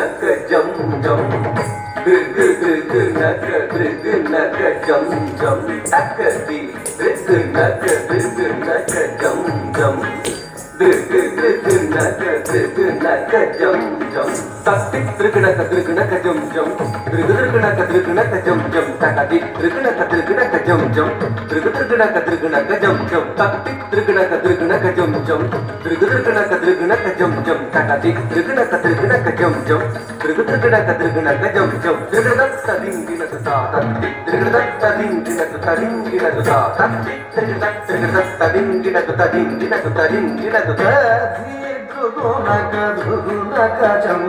naka jam jam naka jam jam taka di naka jam jam naka jam jam taktik naka jam jam naka jam jam takati naka jam jam naka jam jam taktik naka jam jam naka jam jam takati naka jam jam naka jam jam dingina ta taktik dingina ta taktik dingina ta naka jam jam naka jam jam tadi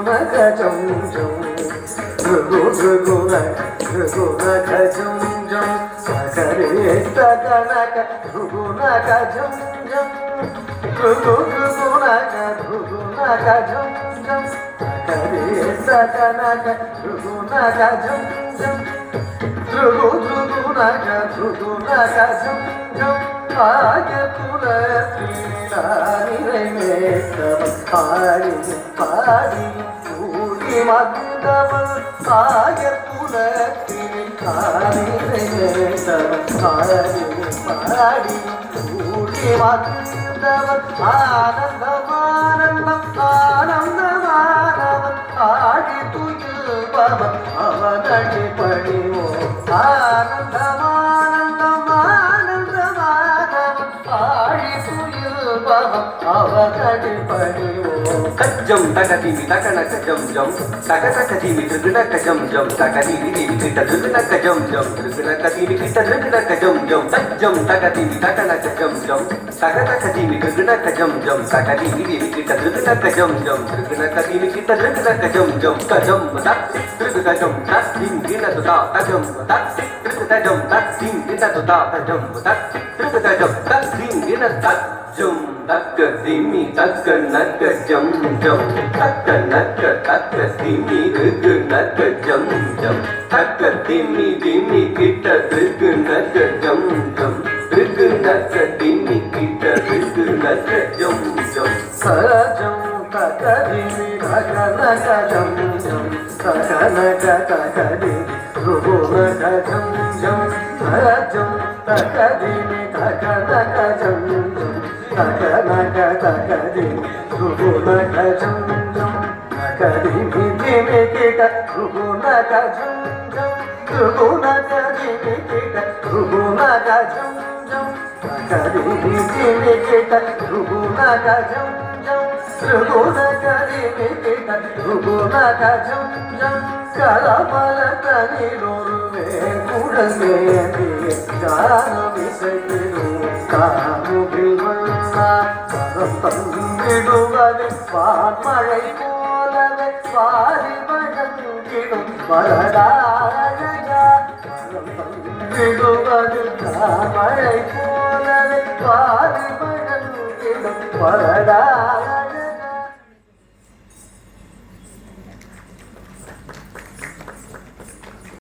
naka jam jam naka jam jam sakare naka jam jam naka jam jam sakare naka jam jam naka jam jam ஆயத்துல பாடி பாடி கூடி மந்தவன் ஆயத்துல பாடி பாடி கூடி மந்தவன் ஆனந்தமானந்தம் ஆனந்தமானவன் ஆடி துயில்பவன் அவனடி பணிவோ ஆனந்தமானந்தம் அவகடி பணிவோ கஜம் தகதிமி தகனக ஜம் ஜம் தக தகதிமி திருநக ஜம் ஜம் தகதிமி கிட்ட திருநக ஜம் ஜம் திருநகதிமி கிட்ட திருநக ஜம் ஜம் கஜம் தகதிமி தகனக ஜம் ஜம் தக தகதிமி திருநக ஜம் ஜம் தகதிமி கிட்ட திருநக ஜம் ஜம் திருநகதிமி கிட்ட திருநக ஜம் ஜம் கஜம் தக் திருநகஜம் தக் திங்கின துதா கஜம் தக் திருநகஜம் தக் திங்கின துதா கஜம் தக் திருநகஜம் தக் திங்கின தக் jam taka dimi taka naka jam jam taka naka taka dimi naka jam jam taka dimi kita naka jam jam naka dimi kita naka jam jam sajam taka dimi naka jam jam taka naka dimi naka jam jam sajam taka dimi naka jam jam taka naka di naka jam jam naka di kita naka jam jam naka di kita naka jam jam naka di kita naka jam jam naka di kita naka jam jam kalamala tani norve kudange janamisairu காமுகில்வண்ணா கரம் தந்திடுவது வான்மழை போலவே வாரி வழங்கிடும் வரதாழகா கரம் தந்திடுவது வான்மழை போலவே வாரி வழங்கிடும் வரதாழகா